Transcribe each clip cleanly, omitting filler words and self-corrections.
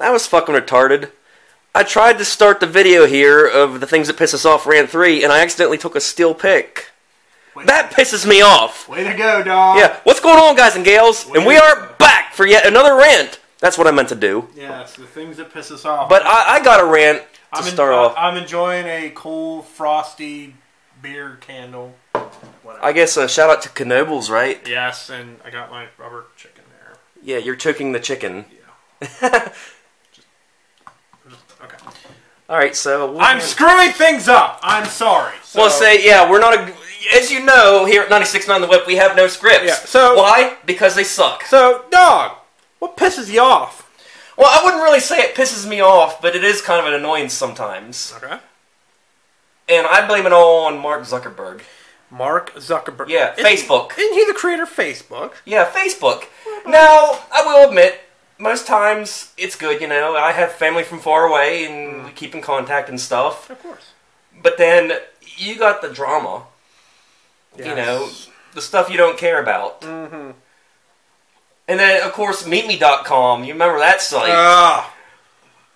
That was fucking retarded. I tried to start the video here of the things that piss us off, Rant 3, and I accidentally took a still pic. That pisses me off. Way to go, dog. Yeah, what's going on, guys and gals? And we are back for yet another rant. That's what I meant to do. Yes, the things that piss us off. But I got a rant to start off. I'm enjoying a cool, frosty beer candle. Whatever. I guess a shout out to Knoebels, right? Yes, and I got my rubber chicken there. Yeah, you're choking the chicken. Yeah. Okay. Alright, so... I'm screwing things up! I'm sorry. So. We'll say, yeah, we're not a... As you know, here at 96.9 The Whip, we have no scripts. Yeah, so... Why? Because they suck. So, dog, what pisses you off? Well, I wouldn't really say it pisses me off, but it is kind of an annoyance sometimes. Okay. And I blame it all on Mark Zuckerberg. Mark Zuckerberg. Yeah, Facebook. Isn't he the creator of Facebook? Yeah, Facebook. Now, I will admit, most times it's good, you know. I have family from far away, and we keep in contact and stuff. Of course. But then, you got the drama. Yes. You know, the stuff you don't care about. Mm-hmm. And then, of course, MeetMe.com. You remember that site?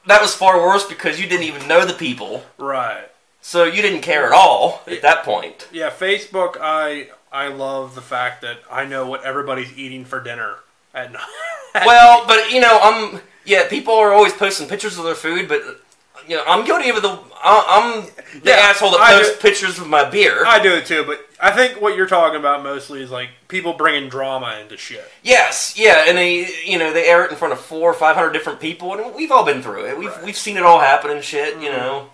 That was far worse because you didn't even know the people. Right. So you didn't care at all at that point. Yeah, Facebook, I love the fact that I know what everybody's eating for dinner at night. Well, but, you know, people are always posting pictures of their food, but, you know, I'm guilty of I'm the asshole that posts pictures of my beer. I do it too, but I think what you're talking about mostly is, like, people bringing drama into shit. Yes, yeah, and they air it in front of 400 or 500 different people, and we've all been through it. We've seen it all happen and shit, you know.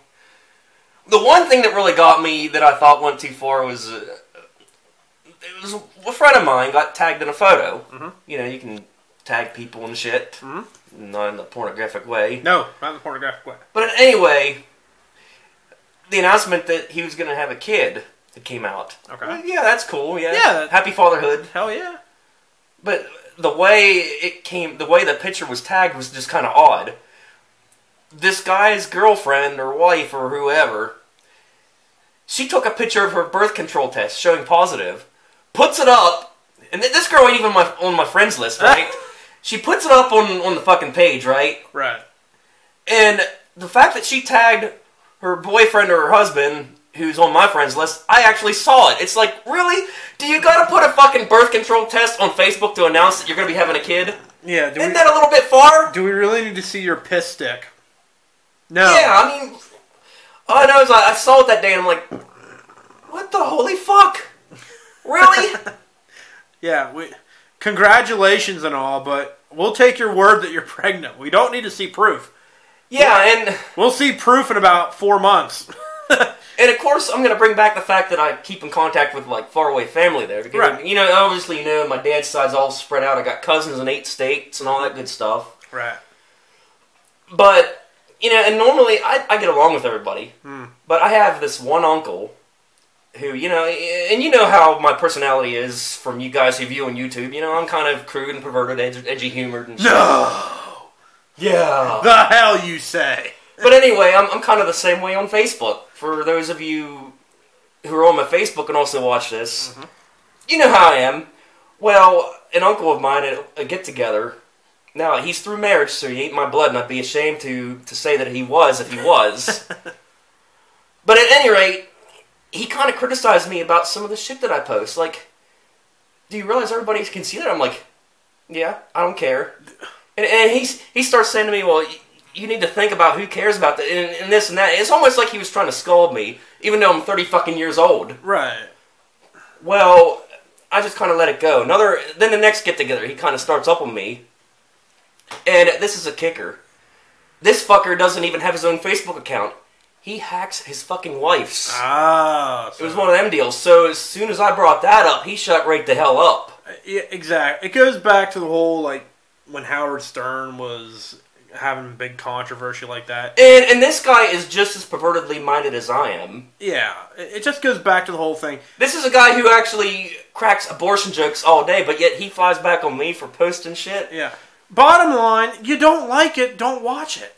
The one thing that really got me that I thought went too far was, it was a friend of mine got tagged in a photo. Mm-hmm. You know, you can tag people and shit. Mm-hmm. Not in the pornographic way. No, not in the pornographic way. But anyway, the announcement that he was going to have a kid that came out. Okay. Well, yeah, that's cool. Yeah. Happy fatherhood. Hell yeah. But the way the picture was tagged was just kind of odd. This guy's girlfriend or wife or whoever, she took a picture of her birth control test showing positive, puts it up, and this girl ain't even on my friends list, right? She puts it up on the fucking page, right? Right. And the fact that she tagged her boyfriend or her husband, who's on my friends list, I actually saw it. It's like, really? Do you gotta put a fucking birth control test on Facebook to announce that you're gonna be having a kid? Yeah. Isn't that a little bit far? Do we really need to see your piss stick? No. Yeah, I mean, all I know is I saw it that day and I'm like, what the holy fuck? Really? Yeah, congratulations and all, but we'll take your word that you're pregnant. We don't need to see proof. Yeah, and... We'll see proof in about 4 months. And of course, I'm going to bring back the fact that I keep in contact with, like, faraway family there. Because, right. You know, obviously, you know, my dad's side's all spread out. I got cousins in 8 states and all that good stuff. Right. But... You know, and normally I get along with everybody, but I have this one uncle who, you know, and you know how my personality is from you guys who view on YouTube. You know, I'm kind of crude and perverted, edgy humored and shit. No! Yeah. The hell you say? But anyway, I'm kind of the same way on Facebook. For those of you who are on my Facebook and also watch this, you know how I am. Well, an uncle of mine at a get-together... Now, he's through marriage, so he ain't my blood, and I'd be ashamed to say that he was if he was. But at any rate, he kind of criticized me about some of the shit that I post. Like, do you realize everybody can see that? I'm like, yeah, I don't care. And he starts saying to me, well, you need to think about who cares about that, and this and that. It's almost like he was trying to scold me, even though I'm 30 fucking years old. Right. Well, I just kind of let it go. Then the next get-together, he kind of starts up on me. And this is a kicker. This fucker doesn't even have his own Facebook account. He hacks his fucking wife's. Ah. It was one of them deals. So as soon as I brought that up, he shut right the hell up. Yeah, exactly. It goes back to the whole, like, when Howard Stern was having a big controversy like that. And this guy is just as pervertedly minded as I am. Yeah. It just goes back to the whole thing. This is a guy who actually cracks abortion jokes all day, but yet he flies back on me for posting shit. Yeah. Bottom line, you don't like it, don't watch it.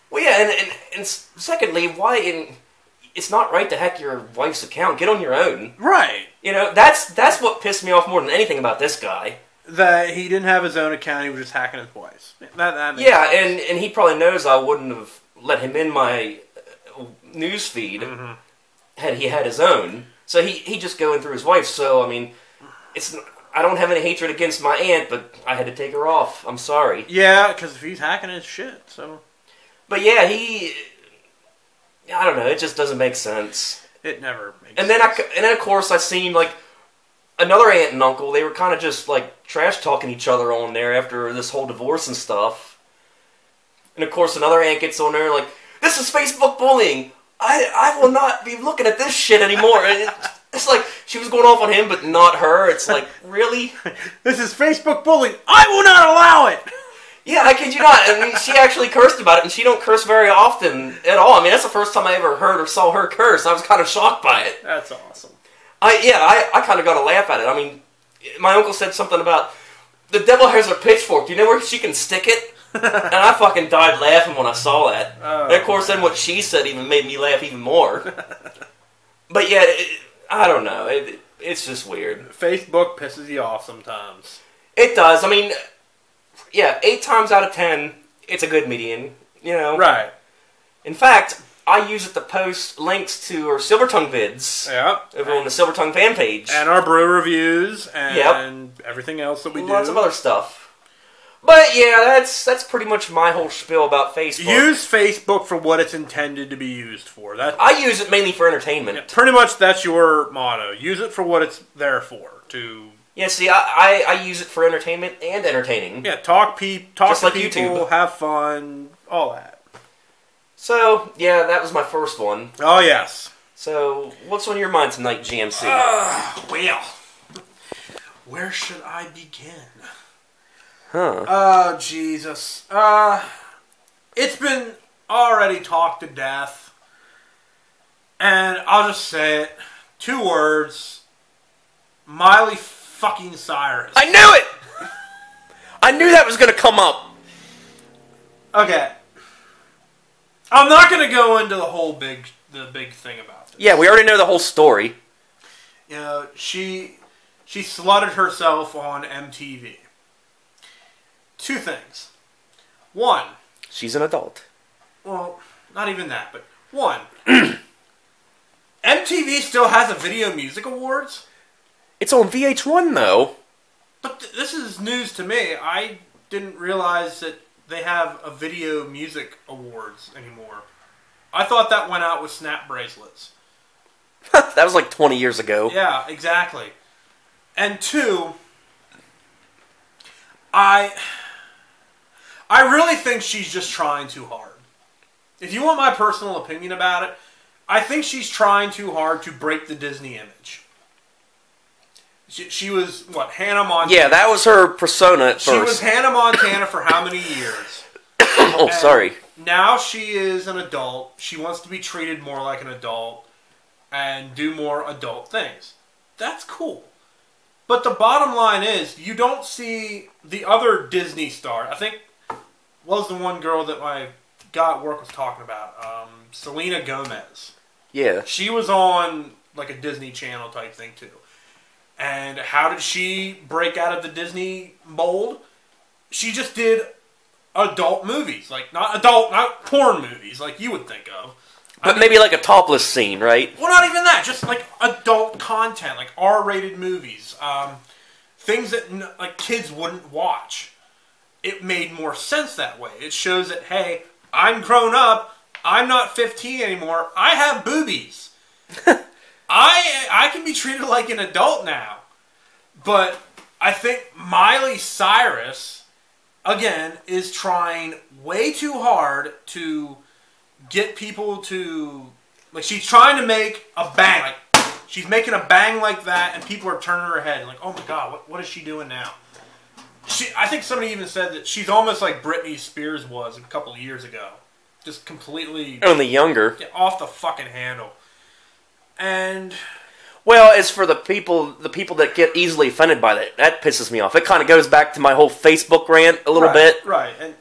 Well, yeah, and secondly, it's not right to hack your wife's account. Get on your own. Right. You know, that's what pissed me off more than anything about this guy. that he didn't have his own account. He was just hacking it twice. That makes sense. sense. And he probably knows I wouldn't have let him in my news feed had he had his own. So he just going through his wife. So I mean, I don't have any hatred against my aunt, but I had to take her off. I'm sorry. Yeah, because if he's hacking his shit, so. But yeah, I don't know. It just doesn't make sense. It never makes and sense. Then of course I seen like another aunt and uncle. They were kind of just like trash talking each other on there after this whole divorce and stuff. And of course another aunt gets on there like, "This is Facebook bullying. I will not be looking at this shit anymore." And it's like she was going off on him, but not her. It's like, really? This is Facebook bullying. I will not allow it. Yeah, I kid you not. I mean, she actually cursed about it, and she don't curse very often at all. I mean, that's the first time I ever heard or saw her curse. I was kind of shocked by it. That's awesome. I kind of got to laugh at it. I mean, my uncle said something about, the devil has her pitchfork. Do you know where she can stick it? And I fucking died laughing when I saw that. Oh, and of course, then what she said even made me laugh even more. But yeah, I don't know. It's just weird. Facebook pisses you off sometimes. It does. I mean, yeah, 8 times out of 10, it's a good median. You know? Right. In fact, I use it to post links to our Silver Tongue vids. Yep. Over on the Silver Tongue fan page. And our brew reviews and everything else that we do. Lots of other stuff. But yeah, that's pretty much my whole spiel about Facebook. Use Facebook for what it's intended to be used for. I use it mainly for entertainment. Yeah, pretty much that's your motto. Use it for what it's there for. Yeah, see, I use it for entertainment and entertaining. Yeah, talk to like people, YouTube. Have fun, all that. So, yeah, that was my first one. Oh, yes. So, what's on your mind tonight, GMC? Well, where should I begin? Huh. Oh, Jesus. It's been already talked to death. And I'll just say it. 2 words. Miley fucking Cyrus. I knew it! I knew that was going to come up. Okay. I'm not going to go into the big thing about this. Yeah, we already know the whole story. You know, she slutted herself on MTV. 2 things. 1. She's an adult. Well, not even that, but 1. MTV still has a Video Music Awards. It's on VH1, though. But this is news to me. I didn't realize that they have a Video Music Awards anymore. I thought that went out with Snap bracelets. That was like 20 years ago. Yeah, exactly. And 2, I really think she's just trying too hard. If you want my personal opinion about it, I think she's trying too hard to break the Disney image. She was, what, Hannah Montana? Yeah, that was her persona at first. She was Hannah Montana for how many years? Oh, sorry. Now she is an adult. She wants to be treated more like an adult and do more adult things. That's cool. But the bottom line is, you don't see the other Disney star. I think, what was the one girl that my guy at work was talking about? Selena Gomez. Yeah. She was on like a Disney Channel type thing too. And how did she break out of the Disney mold? She just did adult movies. Like, not porn movies like you would think of. But maybe like a topless scene, right? Well, not even that. Just like adult content, like R-rated movies. Things that like kids wouldn't watch. It made more sense that way. It shows that, hey, I'm grown up. I'm not 15 anymore. I have boobies. I can be treated like an adult now. But I think Miley Cyrus, again, is trying way too hard to get people to... Like, she's trying to make a bang. Like, she's making a bang like that, and people are turning her head. Like, oh my God, what is she doing now? I think somebody even said that she's almost like Britney Spears was a couple of years ago. Just completely... Only younger. Off the fucking handle. And... Well, as for the people that get easily offended by that pisses me off. It kind of goes back to my whole Facebook rant a little bit. Right, and...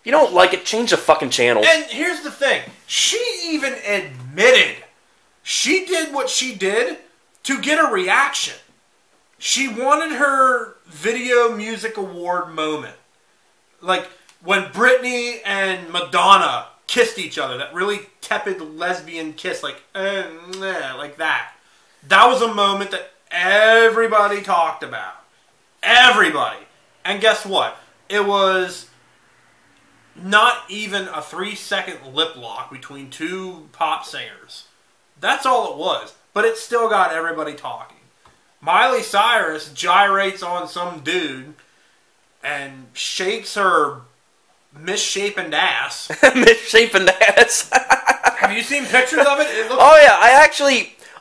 If you don't like it, change the fucking channel. And here's the thing. She even admitted she did what she did to get a reaction. She wanted her Video Music Award moment. Like, when Britney and Madonna kissed each other, that really tepid lesbian kiss, like that. That was a moment that everybody talked about. Everybody. And guess what? It was not even a 3-second lip lock between two pop singers. That's all it was. But it still got everybody talking. Miley Cyrus gyrates on some dude and shakes her misshapen ass. Misshapen ass. Have you seen pictures of it? Oh yeah, I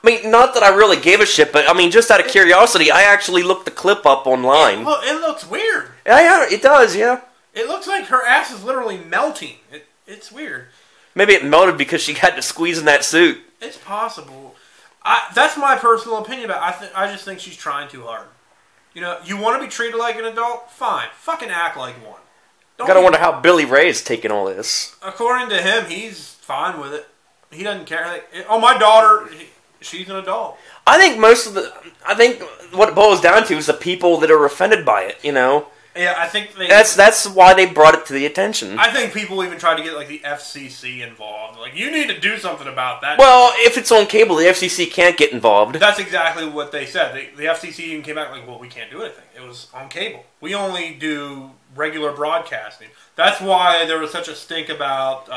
mean, not that I really gave a shit, but I mean, just out of curiosity, I actually looked the clip up online. It looks weird. Yeah, it does, yeah. It looks like her ass is literally melting. It's weird. Maybe it melted because she had to squeeze in that suit. It's possible. That's my personal opinion about it. I just think she's trying too hard. You know, you want to be treated like an adult? Fine. Fucking act like one. Gotta wonder how Billy Ray's taking all this. According to him, he's fine with it. He doesn't care. Like, oh, my daughter, she's an adult. I think what it boils down to is the people that are offended by it, you know? Yeah, I think that's why they brought it to the attention. I think people even tried to get, like, the FCC involved. Like, you need to do something about that. Well, if it's on cable, the FCC can't get involved. That's exactly what they said. The FCC even came back like, well, we can't do anything. It was on cable. We only do regular broadcasting. That's why there was such a stink about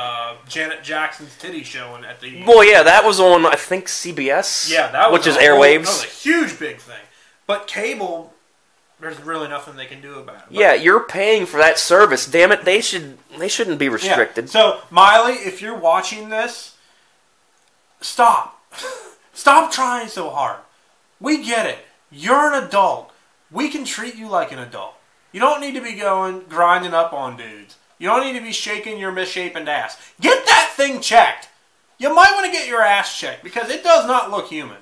Janet Jackson's titty showing at the... Well, yeah, that was on, I think, CBS. Yeah, that was... Which is airwaves. That was a huge, big thing. But cable... There's really nothing they can do about it. But yeah, you're paying for that service. Damn it, they shouldn't be restricted. Yeah. So, Miley, if you're watching this, stop. Stop trying so hard. We get it. You're an adult. We can treat you like an adult. You don't need to be grinding up on dudes. You don't need to be shaking your misshapen ass. Get that thing checked. You might want to get your ass checked because it does not look human.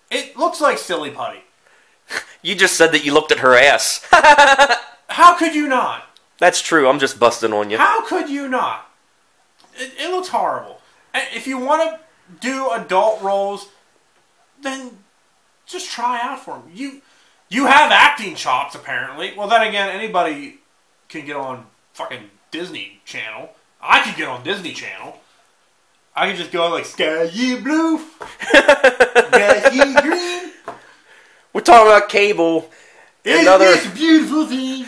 It looks like silly putty. You just said that you looked at her ass. How could you not? That's true. I'm just busting on you. How could you not? It looks horrible. And if you want to do adult roles, then just try out for them. You have acting chops, apparently. Well, then again, anybody can get on fucking Disney Channel. I could get on Disney Channel. I could just go like, sky ye blue, sky ye green. We're talking about cable. It's a beautiful thing.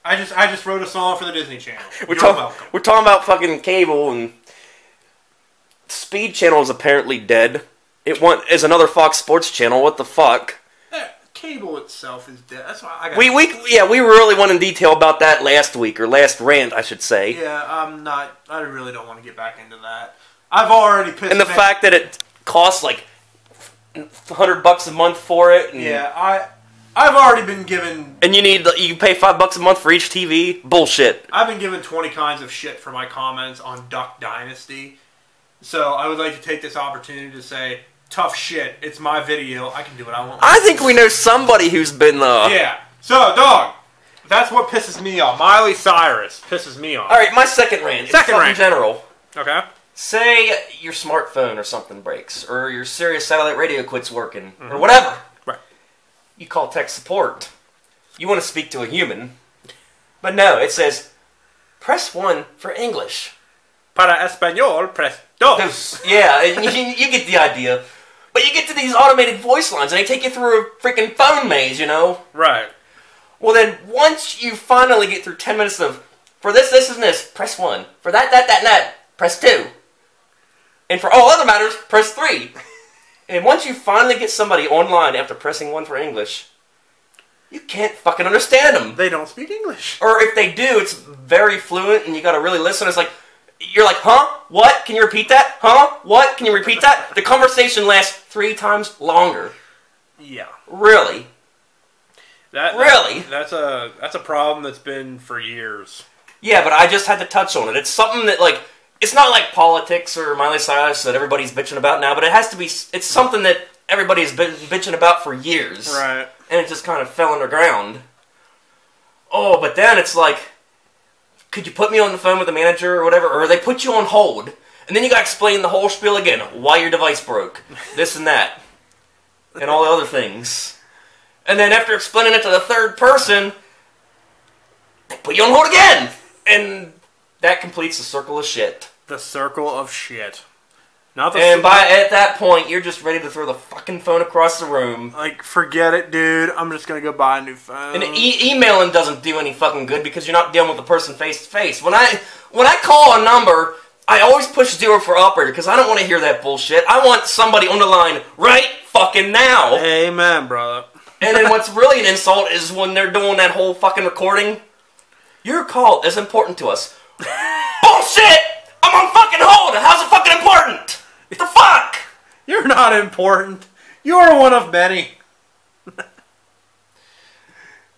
I just wrote a song for the Disney Channel. You're welcome. We're talking about fucking cable, and Speed Channel is apparently dead. It is another Fox Sports channel. What the fuck? Cable itself is dead. That's why I got. We really went in detail about that last week, or last rant, I should say. Yeah, I really don't want to get back into that. I've already pissed. And the fact that it costs like $100 a month for it. And, yeah, I've already been given... And you pay $5 a month for each TV? Bullshit. I've been given 20 kinds of shit for my comments on Duck Dynasty. So I would like to take this opportunity to say, tough shit, it's my video, I can do what I want. I think we know somebody who's been... Yeah. So, dog, that's what pisses me off. Miley Cyrus pisses me off. Alright, my second rant. Second rant. In general. Okay. Say your smartphone or something breaks, or your Sirius satellite radio quits working, or whatever. Right. You call tech support. You want to speak to a human. But no, it says, press 1 for English. Para español, press dos. Yeah, you get the idea. But you get to these automated voice lines, and they take you through a freaking phone maze, you know? Right. Well then, once you finally get through 10 minutes of, for this, and this, press 1. For that, and that, press 2. And for all other matters, press 3. And once you finally get somebody online after pressing 1 for English, you can't fucking understand them. They don't speak English. Or if they do, it's very fluent, and you gotta really listen. It's like, you're like, huh? What? Can you repeat that? Huh? What? Can you repeat that? The conversation lasts 3 times longer. Yeah. Really? Really? That's a problem that's been for years. Yeah, but I just had to touch on it. It's something that, like, it's not like politics or Miley Cyrus that everybody's bitching about now, but it has to be, it's something that everybody's been bitching about for years. Right. And it just kind of fell underground. Oh, but then it's like, could you put me on the phone with the manager or whatever? Or they put you on hold. And then you gotta explain the whole spiel again. Why your device broke. This and that. And all the other things. And then after explaining it to the third person, they put you on hold again. And that completes the circle of shit. The circle of shit. Not the at that point, you're just ready to throw the fucking phone across the room. Like, forget it, dude. I'm just gonna go buy a new phone. And emailing doesn't do any fucking good because you're not dealing with the person face to face. When I call a number, I always push 0 for operator because I don't want to hear that bullshit. I want somebody on the line right fucking now. Amen, brother. And then what's really an insult is when they're doing that whole fucking recording. Your call is important to us. Bullshit! I'm on fucking hold! How's it fucking important? What the fuck? You're not important. You are one of many.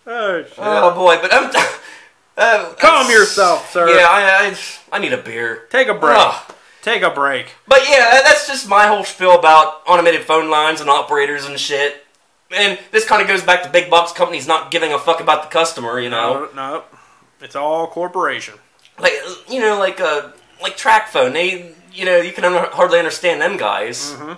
Oh, shit. Oh, boy, but calm yourself, sir. Yeah, I need a beer. Take a break. Take a break. But yeah, that's just my whole spiel about automated phone lines and operators and shit. And this kind of goes back to big box companies not giving a fuck about the customer, you know? No. It's all corporation. Like, you know, like TracFone. They, you know, you can hardly understand them guys. Mm-hmm.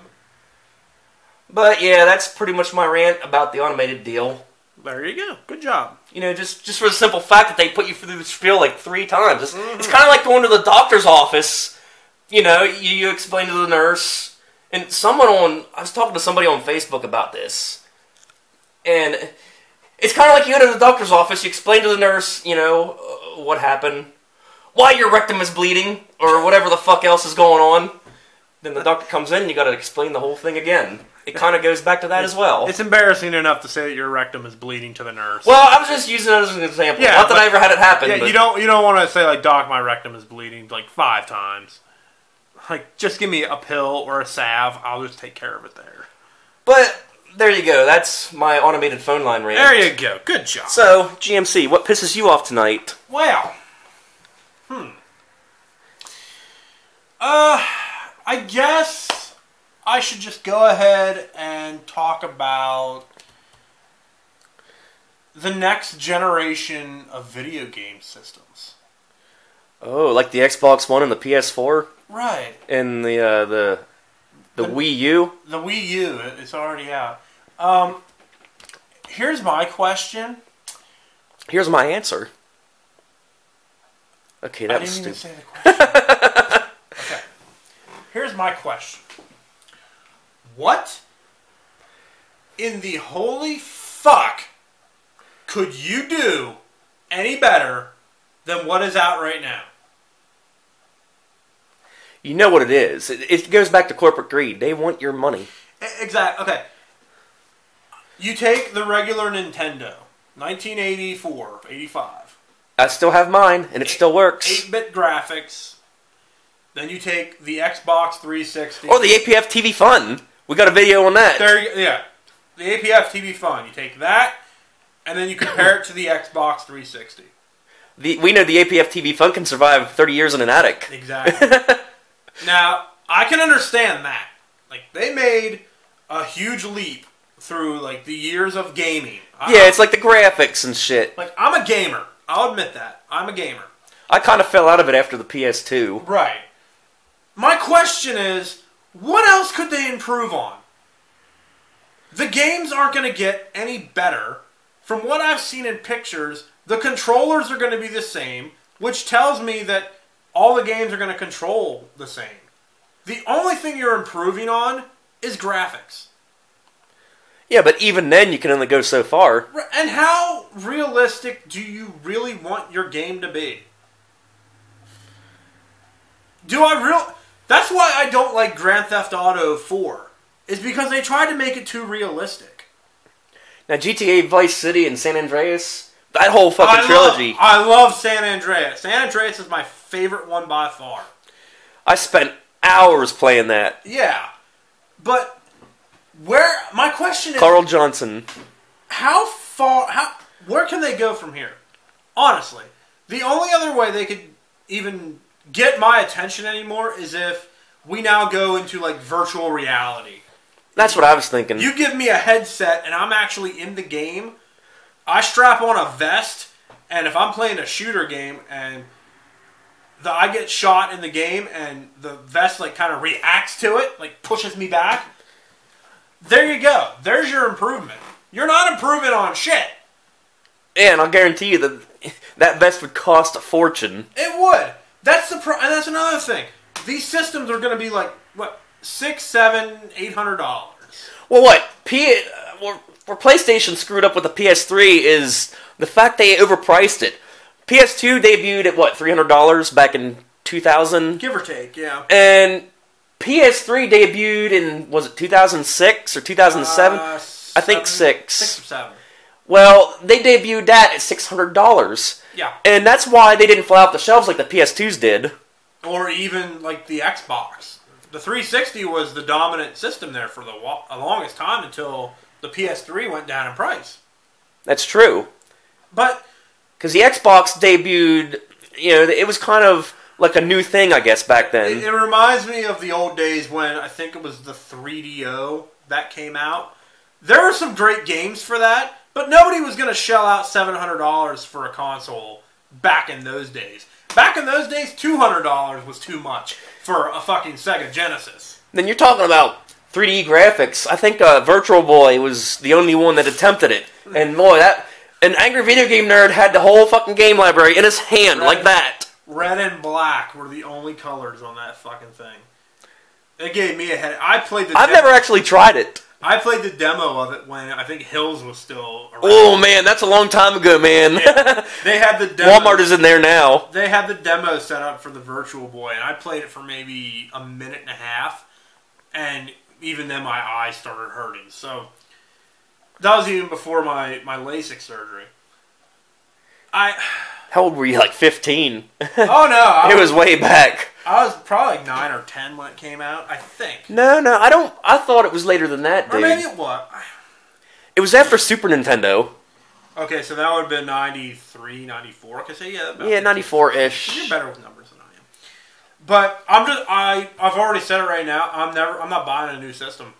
But yeah, that's pretty much my rant about the automated deal. There you go. Good job. You know, just for the simple fact that they put you through the spiel like 3 times. It's kind of like going to the doctor's office. You know, you explain to the nurse. And I was talking to somebody on Facebook about this. And it's kind of like you go to the doctor's office, you explain to the nurse, you know, what happened, why your rectum is bleeding, or whatever the fuck else is going on. Then the doctor comes in and you got to explain the whole thing again. It kind of goes back to that as well. It's embarrassing enough to say that your rectum is bleeding to the nurse. Well, I was just using it as an example. Yeah, not that I ever had it happen. Yeah, but you don't want to say, like, doc, my rectum is bleeding, like, 5 times. Like, just give me a pill or a salve. I'll just take care of it there. But there you go. That's my automated phone line rant. There you go. Good job. So, GMC, what pisses you off tonight? Well, I guess I should just go ahead and talk about the next generation of video game systems. Oh, like the Xbox One and the PS4? Right. And the Wii U? The Wii U, it's already out. Here's my question. Here's my answer. Okay, that was stupid. stupid. I didn't even say the question. Okay. Here's my question. What in the holy fuck could you do any better than what is out right now? You know what it is. It goes back to corporate greed. They want your money. Exactly. Okay. You take the regular Nintendo, 1984, 85. I still have mine, and it still works. 8-bit graphics. Then you take the Xbox 360. Or the APF TV Fun. We got a video on that. Yeah. The APF TV Fun. You take that, and then you compare it to the Xbox 360. We know the APF TV Fun can survive 30 years in an attic. Exactly. Now, I can understand that. Like, they made a huge leap through, like, the years of gaming. It's like the graphics and shit. Like, I'm a gamer. I'll admit that. I'm a gamer. I kind of fell out of it after the PS2. Right. My question is, what else could they improve on? The games aren't going to get any better. From what I've seen in pictures, the controllers are going to be the same, which tells me that all the games are going to control the same. The only thing you're improving on is graphics. Yeah, but even then you can only go so far. And how realistic do you really want your game to be? That's why I don't like Grand Theft Auto 4. Is because they tried to make it too realistic. Now GTA Vice City and San Andreas, that whole fucking trilogy. I love San Andreas. San Andreas is my favorite one by far. I spent hours playing that. Yeah. But my question is, Carl Johnson. where can they go from here? Honestly. The only other way they could even get my attention anymore is if we now go into, like, virtual reality. That's what I was thinking. You give me a headset and I'm actually in the game. I strap on a vest, and if I'm playing a shooter game and I get shot in the game and the vest, like, kind of reacts to it, like pushes me back, there you go. There's your improvement. you're not improving on shit. Yeah, and I'll guarantee you that vest would cost a fortune. It would. That's and that's another thing. These systems are going to be like what $600, $700, $800. Well, where PlayStation screwed up with the PS3 is the fact they overpriced it. PS2 debuted at what, $300 back in 2000, give or take, yeah. And PS3 debuted in, was it 2006 or 2007? I think 6. 6 or 7. Well, they debuted that at $600. Yeah. And that's why they didn't fly off the shelves like the PS2s did. Or even like the Xbox. The 360 was the dominant system there for the longest time until the PS3 went down in price. That's true. But because the Xbox debuted, it was kind of like a new thing, I guess, back then. It reminds me of the old days when I think it was the 3DO that came out. There were some great games for that. But nobody was going to shell out $700 for a console back in those days. Back in those days, $200 was too much for a fucking Sega Genesis. Then you're talking about 3D graphics. I think Virtual Boy was the only one that attempted it. And boy, an angry video game nerd had the whole fucking game library in his hand like that. Red and black were the only colors on that fucking thing. It gave me a headache. I've never actually tried it. I played the demo of it when I think Hills was still around. Oh, man, that's a long time ago, man. Yeah. They had the demo. Walmart is in there now. They had the demo set up for the Virtual Boy, and I played it for maybe a minute and a half, and even then my eyes started hurting. So that was even before my LASIK surgery. How old were you, like 15? Oh, no. It was way back. I was probably like 9 or 10 when it came out, I think. No, I thought it was later than that, dude. Or maybe it was. It was after Super Nintendo. Okay, so that would have been 93, 94. Okay, so yeah. Yeah, 94-ish. You're better with numbers than I am. But I've already said it right now. I'm not buying a new system.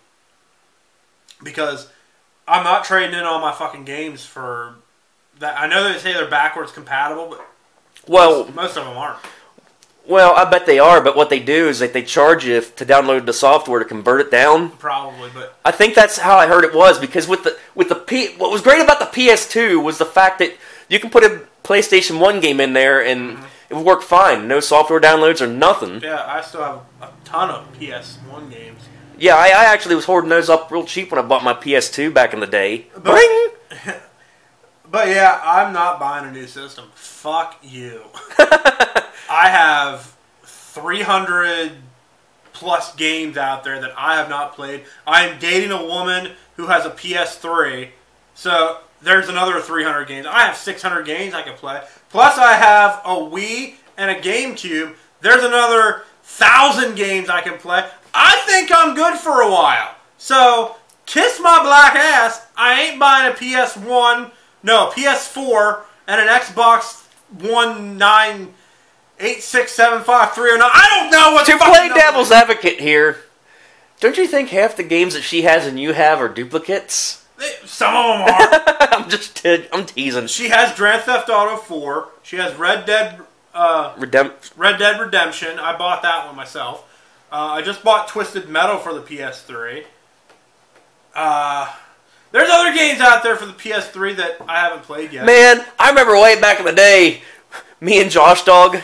Because I'm not trading in all my fucking games for that. I know they say they're backwards compatible, but most of them aren't. Well, I bet they are, but what they do is that they charge you to download the software to convert it down. Probably, but I think that's how I heard it was, because what was great about the PS2 was the fact that you can put a PlayStation 1 game in there and it would work fine. No software downloads or nothing. Yeah, I still have a ton of PS1 games. Yeah, I actually was hoarding those up real cheap when I bought my PS2 back in the day. Bring! But yeah, I'm not buying a new system. Fuck you. I have 300 plus games out there that I have not played. I am dating a woman who has a PS3, so there's another 300 games. I have 600 games I can play. Plus I have a Wii and a GameCube. There's another 1,000 games I can play. I think I'm good for a while. So, kiss my black ass. I ain't buying a PS4 and an Xbox One 9867530. I don't know what to play devil's advocate here. Don't you think half the games that she has and you have are duplicates? Some of them are. I'm teasing. She has Grand Theft Auto 4. She has Red Dead Redemption. I bought that one myself. I just bought Twisted Metal for the PS3. There's other games out there for the PS3 that I haven't played yet. Man, I remember way back in the day, me and Josh Dog,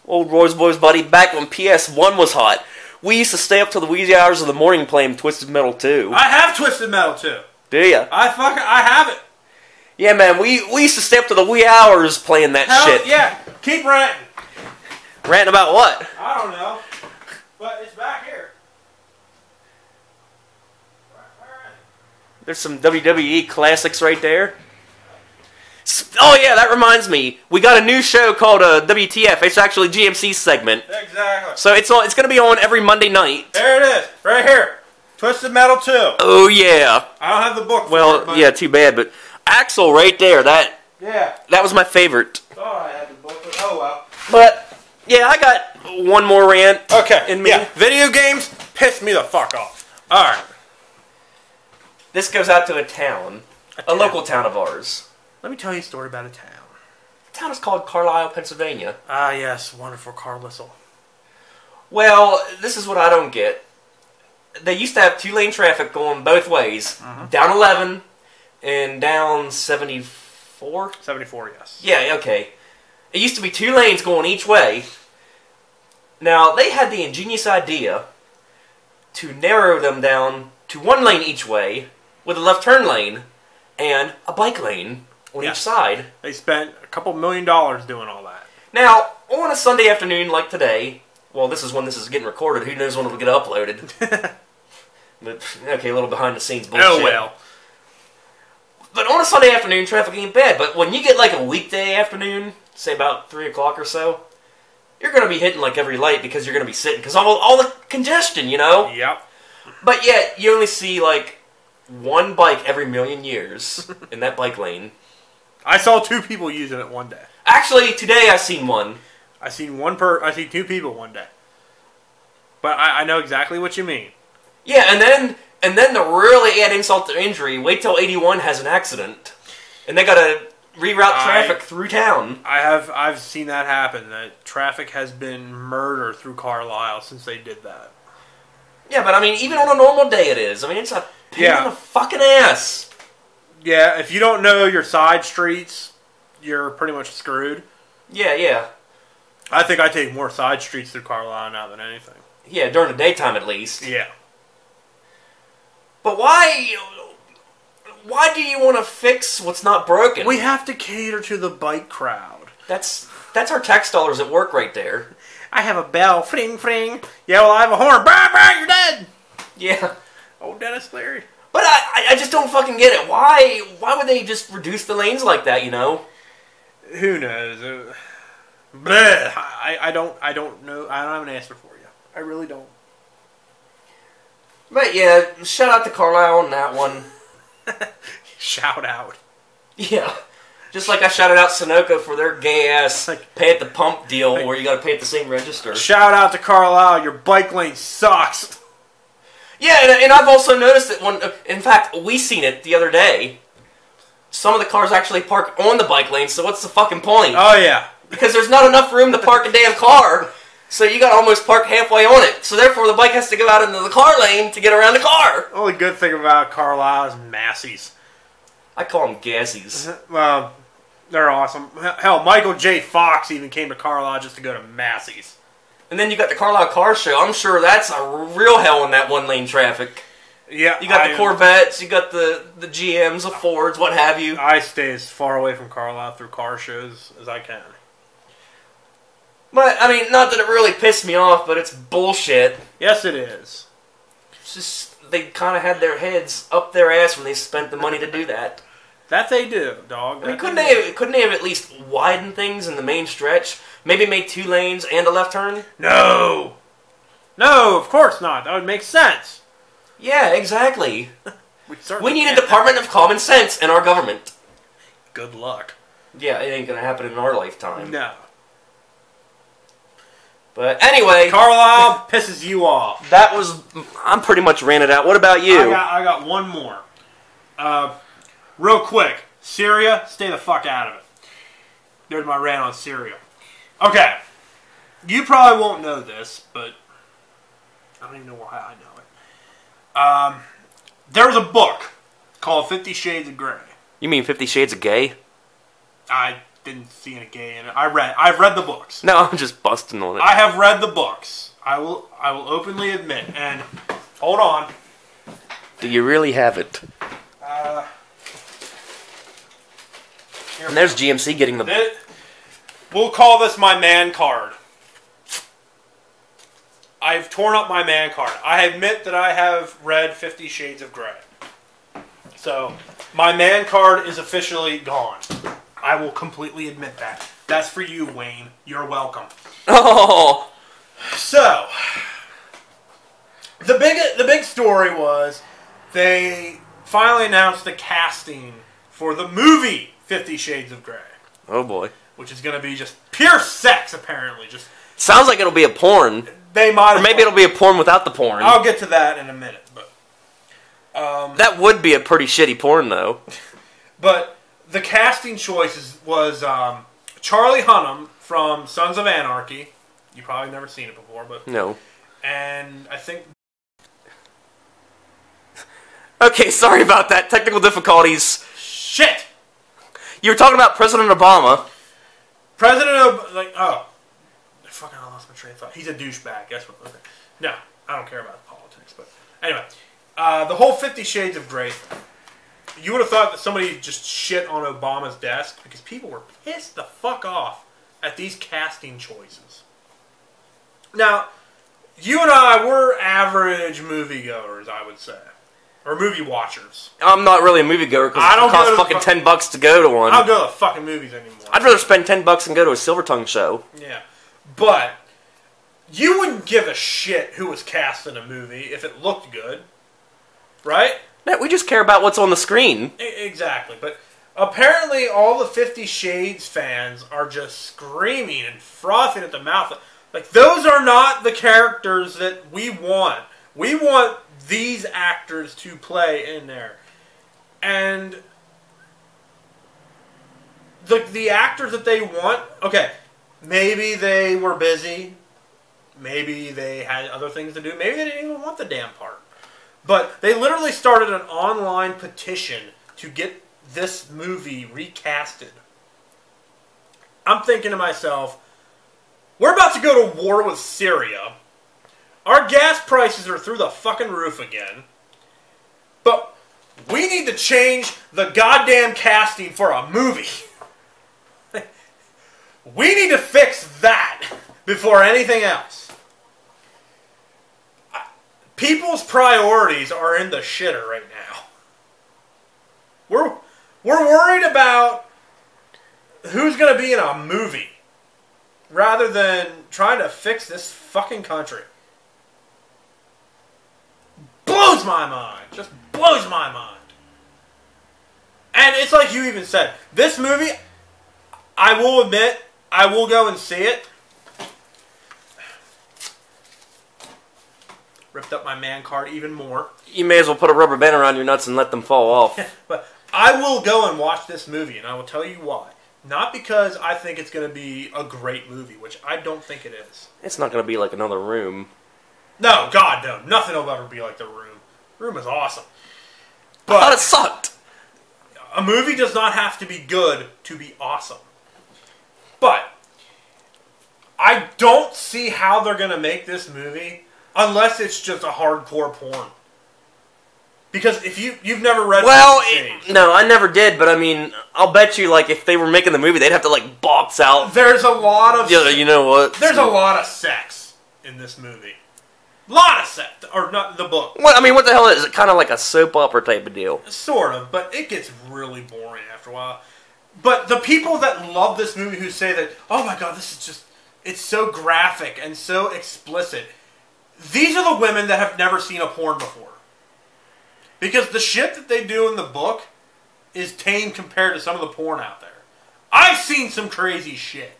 old Roy's Boys buddy, back when PS1 was hot, we used to stay up till the wee hours of the morning playing Twisted Metal 2. I have Twisted Metal 2. Do ya? I have it. Yeah, man, we used to stay up to the wee hours playing that shit. Yeah, keep ranting. Ranting about what? I don't know, but it's back here. There's some WWE classics right there. Oh yeah, that reminds me. We got a new show called WTF. It's actually GMC's segment. Exactly. So it's going to be on every Monday night. There it is, right here. Twisted Metal 2. Oh yeah. I don't have the book. Well, yeah, too bad. But Axel, right there. That was my favorite. Oh, I had the book. Oh well. But yeah, I got one more rant. Okay. In me. Yeah. Video games piss me the fuck off. All right. This goes out to a local town of ours. Let me tell you a story about a town. The town is called Carlisle, Pennsylvania. Ah, yes, wonderful Carlisle. Well, this is what I don't get. They used to have 2-lane traffic going both ways. Down 11, and down 74? 74, yes. Yeah, okay. It used to be 2 lanes going each way. Now, they had the ingenious idea to narrow them down to 1 lane each way with a left turn lane and a bike lane on each side. They spent a couple $1 million doing all that. Now, on a Sunday afternoon like today, well, this is when this is getting recorded. Who knows when it'll get uploaded? But, okay, a little behind the scenes bullshit. Oh, well. But on a Sunday afternoon, traffic ain't bad. But when you get like a weekday afternoon, say about 3 o'clock or so, you're going to be hitting like every light because you're going to be sitting. Because all the congestion, you know? Yep. But yet, you only see like 1 bike every 1,000,000 years in that bike lane. I saw 2 people using it one day. Actually, today I seen 1. I seen 2 people one day. But I know exactly what you mean. Yeah, and then to really add insult to injury, wait till 81 has an accident, and they got to reroute traffic through town. I've seen that happen. That traffic has been murder through Carlisle since they did that. Yeah, but I mean, even on a normal day, it is. I mean, it's a pain in the fucking ass. Yeah, if you don't know your side streets, you're pretty much screwed. Yeah, yeah. I think I take more side streets through Carlisle now than anything. Yeah, during the daytime at least. Yeah. But why do you want to fix what's not broken? We have to cater to the bike crowd. That's our tax dollars at work right there. I have a bell, fring, fring. Yeah, well, I have a horn. Brah, brah, you're dead. Yeah. Oh, Dennis Leary. But I just don't fucking get it. Why would they just reduce the lanes like that, you know? Who knows? Bleh. I don't know. I don't have an answer for you. I really don't. But yeah, shout out to Carlisle on that one. Shout out. Yeah. Just like I shouted out Sunoco for their gay-ass pay at the pump deal where you gotta pay at the same register. Shout out to Carlisle, your bike lane sucks. Yeah, and I've also noticed that in fact, we seen it the other day. Some of the cars actually park on the bike lane, so what's the fucking point? Oh, yeah. Because there's not enough room to park a damn car, so you gotta almost park halfway on it. So therefore, the bike has to go out into the car lane to get around the car. The only good thing about Carlisle is Massey's. I call them gassies. Well, they're awesome. Hell, Michael J. Fox even came to Carlisle just to go to Massey's. And then you got the Carlisle Car Show. I'm sure that's a real hell in that one-lane traffic. Yeah, you got the Corvettes, you got the GMs, the Fords, what have you. I stay as far away from Carlisle through car shows as I can. But, I mean, not that it really pissed me off, but it's bullshit. Yes, it is. It's just, they kind of had their heads up their ass when they spent the money to do that. That they do, dog. I mean, couldn't they have at least widened things in the main stretch? Maybe made 2 lanes and a left turn? No! No, of course not. That would make sense. Yeah, exactly. We need a can't. Department of Common Sense in our government. Good luck. Yeah, it ain't gonna happen in our lifetime. No. But anyway, Carlisle pisses you off. I'm pretty much ranted out. What about you? I got one more. Real quick. Syria, stay the fuck out of it. There's my rant on Syria. Okay. You probably won't know this, but I don't even know why I know it. There's a book called 50 Shades of Grey. You mean 50 Shades of Gay? I didn't see any gay in it. I've read the books. No, I'm just busting on it. I have read the books. I will openly admit. And hold on. Do you really have it? And there's GMC getting the... We'll call this my man card. I've torn up my man card. I admit that I have read 50 Shades of Grey. So, my man card is officially gone. I will completely admit that. That's for you, Wayne. You're welcome. Oh! So, the big story was they finally announced the casting for the movie 50 Shades of Grey. Oh boy. Which is going to be just pure sex, apparently. Just sounds like it'll be a porn. They might. Or maybe it'll be a porn without the porn. I'll get to that in a minute. But that would be a pretty shitty porn, though. But the casting choices was Charlie Hunnam from Sons of Anarchy. You probably never seen it before, but no. And I think. Okay, sorry about that. Technical difficulties. Shit! You were talking about President Obama. Fucking, I lost my train of thought. He's a douchebag. That's what. Okay. No, I don't care about politics. But anyway, the whole 50 Shades of Grey thing. You would have thought that somebody just shit on Obama's desk because people were pissed the fuck off at these casting choices. Now, you and I, we're average moviegoers, I would say. Or movie watchers. I'm not really a moviegoer because it costs fucking $10 to go to one. I don't go to fucking movies anymore. I'd rather spend $10 and go to a Silver Tongue show. Yeah. But you wouldn't give a shit who was cast in a movie if it looked good. Right? Yeah, we just care about what's on the screen. Exactly. But apparently all the 50 Shades fans are just screaming and frothing at the mouth. Like, those are not the characters that we want. We want these actors to play in there. And the actors that they want, okay, maybe they were busy. Maybe they had other things to do. Maybe they didn't even want the damn part. But they literally started an online petition to get this movie recasted. I'm thinking to myself, we're about to go to war with Syria. Our gas prices are through the fucking roof again. But we need to change the goddamn casting for a movie. We need to fix that before anything else. People's priorities are in the shitter right now. We're worried about who's going to be in a movie rather than trying to fix this fucking country. Blows my mind. Just blows my mind. And it's like you even said, this movie, I will admit, I will go and see it. Ripped up my man card even more. You may as well put a rubber band around your nuts and let them fall off. But I will go and watch this movie, and I will tell you why. Not because I think it's going to be a great movie, which I don't think it is. It's not going to be like Another Room. No, God, no. Nothing will ever be like The Room. Room is awesome. But I thought it sucked. A movie does not have to be good to be awesome. But I don't see how they're going to make this movie unless it's just a hardcore porn. Because if you've never read... Well, no, I never did, but I mean, I'll bet you, like, if they were making the movie, they'd have to, like, box out... There's a lot of... Yeah, you know what? There's a lot of sex in this movie. Lot of sex. Or not the book. What, I mean, what the hell is it? Kind of like a soap opera type of deal. Sort of, but it gets really boring after a while. But the people that love this movie who say that, oh my god, this is just... It's so graphic and so explicit... These are the women that have never seen a porn before. Because the shit that they do in the book is tame compared to some of the porn out there. I've seen some crazy shit.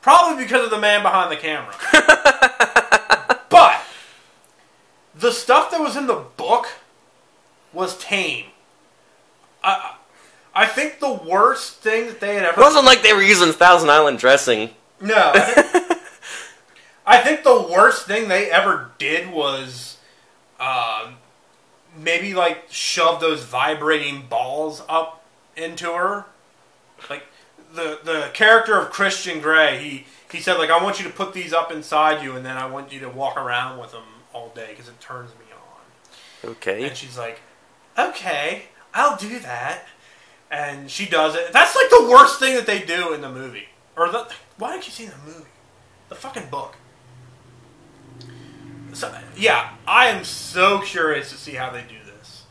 Probably because of the man behind the camera. But the stuff that was in the book was tame. I think the worst thing that they had ever... It wasn't like they were using Thousand Island dressing. No. I think the worst thing they ever did was maybe like shove those vibrating balls up into her. Like the character of Christian Grey, he said, like, I want you to put these up inside you and then I want you to walk around with them all day because it turns me on. Okay. And she's like, okay, I'll do that. And she does it. That's like the worst thing that they do in the movie. Why didn't you see the movie? The fucking book. So, yeah, I am so curious to see how they do this.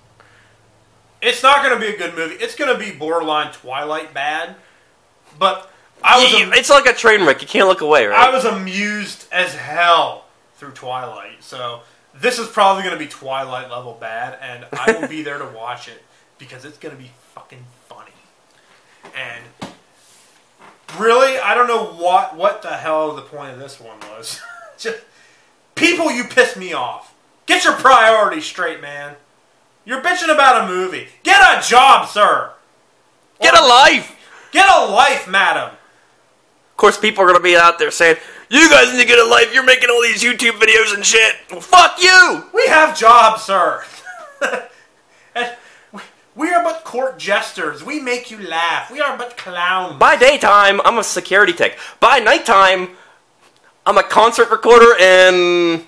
It's not going to be a good movie. It's going to be borderline Twilight bad. But it's like a train wreck. You can't look away, right? I was amused as hell through Twilight. So this is probably going to be Twilight level bad. And I will be there to watch it. Because it's going to be fucking funny. And really, I don't know what the hell the point of this one was. Just... People, you piss me off. Get your priorities straight, man. You're bitching about a movie. Get a job, sir. Get a life. Get a life, madam. Of course, people are going to be out there saying, you guys need to get a life. You're making all these YouTube videos and shit. Well, fuck you. We have jobs, sir. And We are but court jesters. We make you laugh. We are but clowns. By daytime, I'm a security tech. By nighttime, I'm a concert recorder and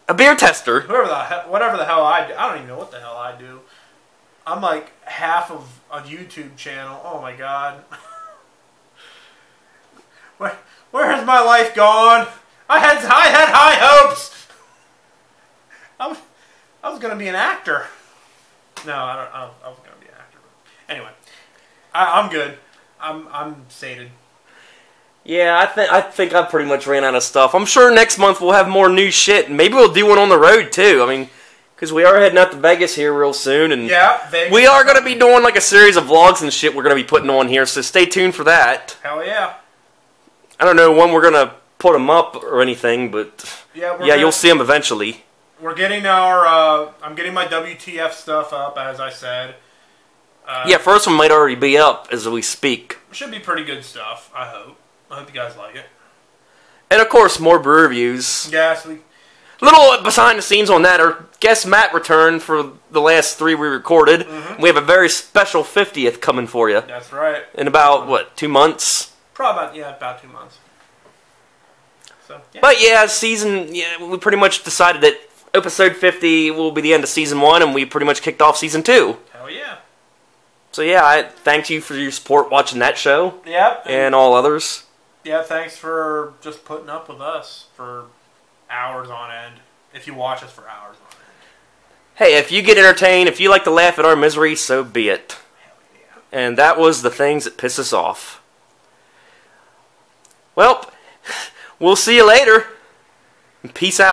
a beer tester. Whatever the hell I do. I don't even know what the hell I do. I'm like half of a YouTube channel. Oh my god. Where has my life gone? I had high hopes. I was gonna be an actor. No, I was gonna be an actor. Anyway, I'm good. I'm sated. Yeah, I think I pretty much ran out of stuff. I'm sure next month we'll have more new shit, and maybe we'll do one on the road too. I mean, because we are heading out to Vegas here real soon, and yeah, Vegas. We are going to be doing like a series of vlogs and shit we're going to be putting on here, so stay tuned for that. Hell yeah. I don't know when we're going to put them up or anything, but yeah, you'll see them eventually. We're getting our, I'm getting my WTF stuff up, as I said. Yeah, first one might already be up as we speak. Should be pretty good stuff, I hope. I hope you guys like it. And of course, more brew reviews. Yes, Little behind the scenes on that. Our guest Matt returned for the last 3 we recorded. Mm-hmm. We have a very special 50th coming for you. That's right. In about, what, 2 months? Probably about 2 months. So, yeah. But yeah, we pretty much decided that episode 50 will be the end of season 1, and we pretty much kicked off season 2. Hell yeah. So yeah, I thank you for your support watching that show. Yep. And all others. Yeah, thanks for just putting up with us for hours on end. If you watch us for hours on end. Hey, if you get entertained, if you like to laugh at our misery, so be it. Hell yeah. And that was the things that piss us off. Well, we'll see you later. Peace out.